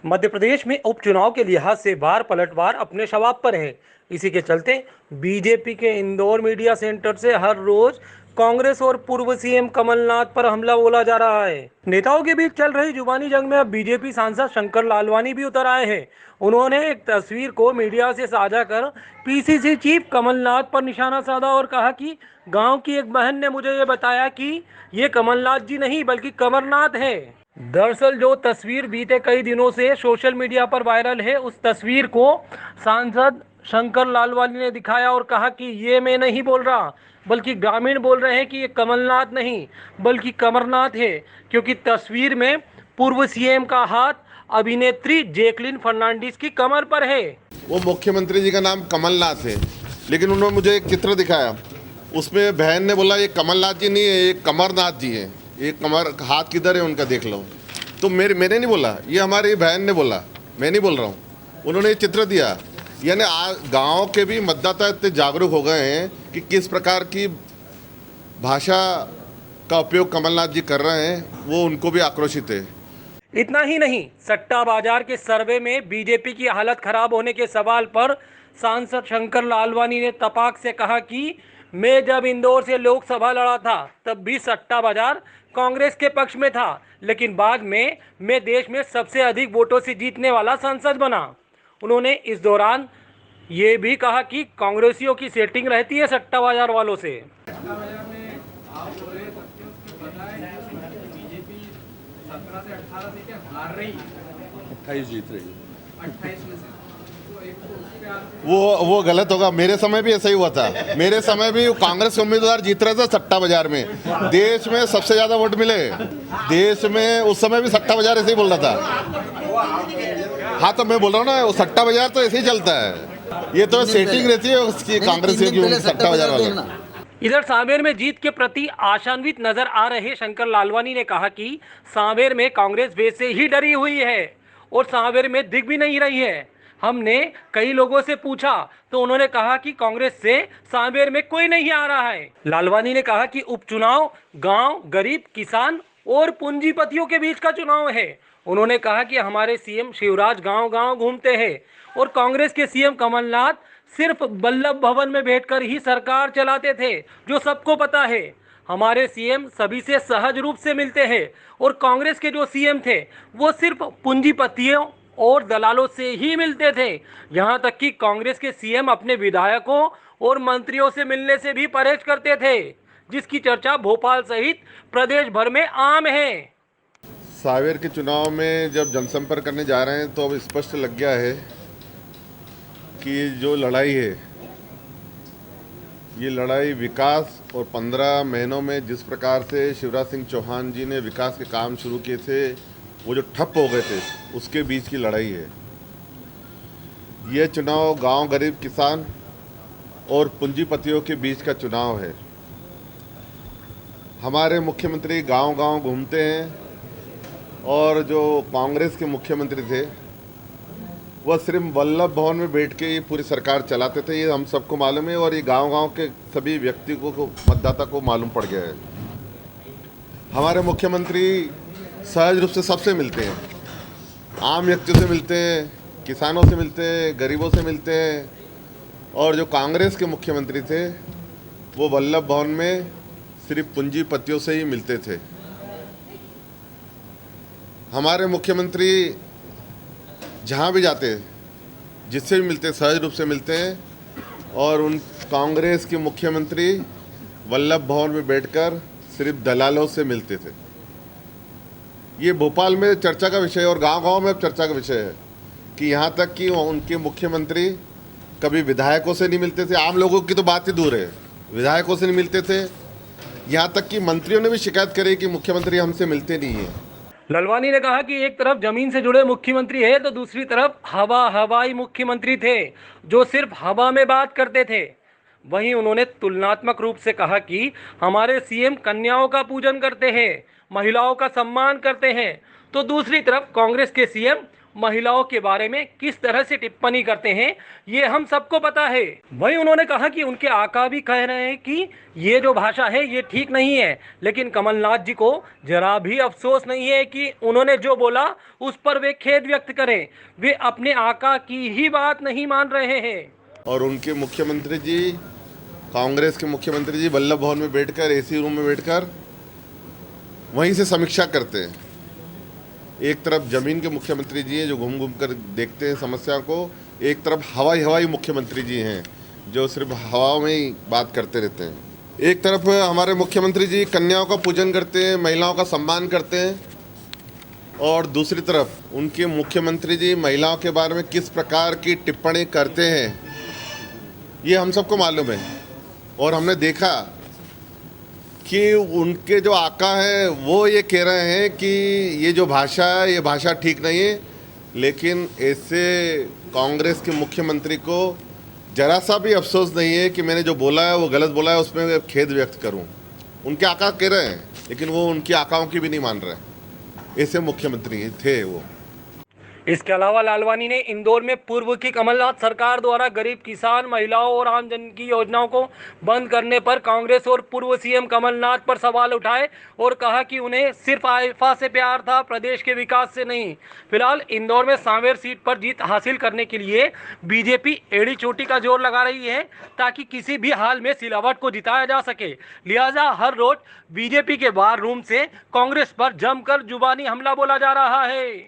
मध्य प्रदेश में उपचुनाव के लिहाज से बार पलटवार अपने शवाब पर है। इसी के चलते बीजेपी के इंदौर मीडिया सेंटर से हर रोज कांग्रेस और पूर्व सीएम कमलनाथ पर हमला बोला जा रहा है। नेताओं के बीच चल रही जुबानी जंग में अब बीजेपी सांसद शंकर लालवानी भी उतर आए हैं। उन्होंने एक तस्वीर को मीडिया से साझा कर पीसीसी चीफ कमलनाथ पर निशाना साधा और कहा कि गांव की एक बहन ने मुझे ये बताया कि ये कमलनाथ जी नहीं बल्कि कमरनाथ है। दरअसल जो तस्वीर बीते कई दिनों से सोशल मीडिया पर वायरल है, उस तस्वीर को सांसद शंकर लालवानी ने दिखाया और कहा कि ये मैं नहीं बोल रहा, बल्कि ग्रामीण बोल रहे हैं कि ये कमलनाथ नहीं बल्कि कमरनाथ है, क्योंकि तस्वीर में पूर्व सीएम का हाथ अभिनेत्री जैकलीन फर्नांडिस की कमर पर है। वो मुख्यमंत्री जी का नाम कमलनाथ है, लेकिन उन्होंने मुझे एक चित्र दिखाया, उसमें बहन ने बोला ये कमलनाथ जी नहीं है, ये कमरनाथ जी है। ये कमर हाथ किधर है उनका देख लो। तो मैंने नहीं बोला, ये हमारी बहन ने बोला, मैं नहीं बोल रहा हूँ। उन्होंने ये चित्र दिया, यानी गांव के भी मतदाता इतने जागरूक हो गए हैं कि किस प्रकार की भाषा का उपयोग कमलनाथ जी कर रहे हैं, वो उनको भी आक्रोशित है। इतना ही नहीं, सट्टा बाजार के सर्वे में बीजेपी की हालत खराब होने के सवाल पर सांसद शंकर लालवानी ने तपाक से कहा कि मैं जब इंदौर से लोकसभा लड़ा था तब भी सट्टा बाजार कांग्रेस के पक्ष में था, लेकिन बाद में मैं देश में सबसे अधिक वोटों से जीतने वाला सांसद बना। उन्होंने इस दौरान ये भी कहा कि कांग्रेसियों की सेटिंग रहती है सट्टा बाजार वालों से। सट्टा बाजार में आप बोल रहे थे उसमें पता है कि बीजेपी 17 से 18 सीटें हार रही है, 28 जीत रही है, 28 में से तो एक तो उस पे आप वो गलत होगा। मेरे समय भी ऐसा ही हुआ था। मेरे समय भी कांग्रेस के उम्मीदवार जीत रहे थे सट्टा बाजार में। देश में सबसे ज्यादा वोट मिले देश में, उस समय भी सट्टा बाजार ऐसे ही बोल रहा था। हाँ, तो मैं बोल रहा हूँ ना, वो सट्टा बाजार तो ऐसे ही चलता है। ये तो सेटिंग रहती है उसकी कांग्रेस की सट्टा बाजार वाले। इधर सांवेर में जीत के प्रति आशान्वित नजर आ रहे शंकर लालवानी ने कहा कि सांवेर में कांग्रेस वैसे ही डरी हुई है और सांवेर में दिख भी नहीं रही है। हमने कई लोगों से पूछा तो उन्होंने कहा कि कांग्रेस से सांवेर में कोई नहीं आ रहा है। लालवानी ने कहा कि उपचुनाव गांव, गरीब, किसान और पूंजीपतियों के बीच का चुनाव है। उन्होंने कहा कि हमारे सीएम शिवराज गांव-गांव घूमते हैं और कांग्रेस के सीएम कमलनाथ सिर्फ वल्लभ भवन में बैठकर ही सरकार चलाते थे, जो सबको पता है। हमारे सीएम सभी से सहज रूप से मिलते हैं और कांग्रेस के जो सीएम थे वो सिर्फ पूंजीपतियों और दलालों से ही मिलते थे। यहाँ तक कि कांग्रेस के सीएम अपने विधायकों और मंत्रियों से मिलने से भी परहेज करते थे, जिसकी चर्चा भोपाल सहित प्रदेश भर में आम है। सांवेर के चुनाव में जब जनसंपर्क करने जा रहे हैं तो अब स्पष्ट लग गया है कि जो लड़ाई है, ये लड़ाई विकास और 15 महीनों में जिस प्रकार से शिवराज सिंह चौहान जी ने विकास के काम शुरू किए थे, वो जो ठप हो गए थे, उसके बीच की लड़ाई है। ये चुनाव गांव, गरीब, किसान और पूंजीपतियों के बीच का चुनाव है। हमारे मुख्यमंत्री गांव-गांव घूमते हैं और जो कांग्रेस के मुख्यमंत्री थे वह सिर्फ वल्लभ भवन में बैठ के ये पूरी सरकार चलाते थे। ये हम सबको मालूम है और ये गांव-गांव के सभी व्यक्तियों को, मतदाता को मालूम पड़ गया है। हमारे मुख्यमंत्री सहज रूप से सबसे मिलते हैं, आम व्यक्तियों से मिलते हैं, किसानों से मिलते हैं, गरीबों से मिलते हैं। और जो कांग्रेस के मुख्यमंत्री थे वो वल्लभ भवन में सिर्फ पूंजीपतियों से ही मिलते थे। हमारे मुख्यमंत्री जहाँ भी जाते हैं, जिससे भी मिलते हैं, सहज रूप से मिलते हैं। और उन कांग्रेस के मुख्यमंत्री वल्लभ भवन में बैठकर सिर्फ दलालों से मिलते थे। ये भोपाल में चर्चा का विषय है और गांव-गांव में अब चर्चा का विषय है कि यहाँ तक कि उनके मुख्यमंत्री कभी विधायकों से नहीं मिलते थे। आम लोगों की तो बात ही दूर है, विधायकों से नहीं मिलते थे। यहाँ तक कि मंत्रियों ने भी शिकायत करी कि मुख्यमंत्री हमसे मिलते नहीं हैं। लालवानी ने कहा कि एक तरफ जमीन से जुड़े मुख्यमंत्री है तो दूसरी तरफ हवाई मुख्यमंत्री थे जो सिर्फ हवा में बात करते थे। वहीं उन्होंने तुलनात्मक रूप से कहा कि हमारे सीएम कन्याओं का पूजन करते हैं, महिलाओं का सम्मान करते हैं, तो दूसरी तरफ कांग्रेस के सीएम महिलाओं के बारे में किस तरह से टिप्पणी करते हैं, ये हम सबको पता है। वहीं उन्होंने कहा कि उनके आका भी कह रहे हैं कि ये जो भाषा है ये ठीक नहीं है, लेकिन कमलनाथ जी को जरा भी अफसोस नहीं है कि उन्होंने जो बोला उस पर वे खेद व्यक्त करें। वे अपने आका की ही बात नहीं मान रहे हैं। और उनके मुख्यमंत्री जी, कांग्रेस के मुख्यमंत्री जी वल्लभ भवन में बैठकर, एसी रूम में बैठकर वहीं से समीक्षा करते हैं। एक तरफ जमीन के मुख्यमंत्री जी हैं जो घूम घूम कर देखते हैं समस्या को, एक तरफ हवाई मुख्यमंत्री जी हैं जो सिर्फ हवा में ही बात करते रहते हैं। एक तरफ हमारे मुख्यमंत्री जी कन्याओं का पूजन करते हैं, महिलाओं का सम्मान करते हैं, और दूसरी तरफ उनके मुख्यमंत्री जी महिलाओं के बारे में किस प्रकार की टिप्पणी करते हैं ये हम सबको मालूम है। और हमने देखा कि उनके जो आका है वो ये कह रहे हैं कि ये जो भाषा है ये भाषा ठीक नहीं है, लेकिन ऐसे कांग्रेस के मुख्यमंत्री को जरा सा भी अफसोस नहीं है कि मैंने जो बोला है वो गलत बोला है, उसमें खेद व्यक्त करूं। उनके आका कह रहे हैं लेकिन वो उनकी आकाओं की भी नहीं मान रहे। ऐसे मुख्यमंत्री थे वो। इसके अलावा लालवानी ने इंदौर में पूर्व की कमलनाथ सरकार द्वारा गरीब किसान, महिलाओं और आमजन की योजनाओं को बंद करने पर कांग्रेस और पूर्व सीएम कमलनाथ पर सवाल उठाए और कहा कि उन्हें सिर्फ आइफा से प्यार था, प्रदेश के विकास से नहीं। फिलहाल इंदौर में सांवेर सीट पर जीत हासिल करने के लिए बीजेपी एड़ी चोटी का जोर लगा रही है ताकि किसी भी हाल में सिलावट को जिताया जा सके। लिहाजा हर रोज बीजेपी के बार रूम से कांग्रेस पर जमकर जुबानी हमला बोला जा रहा है।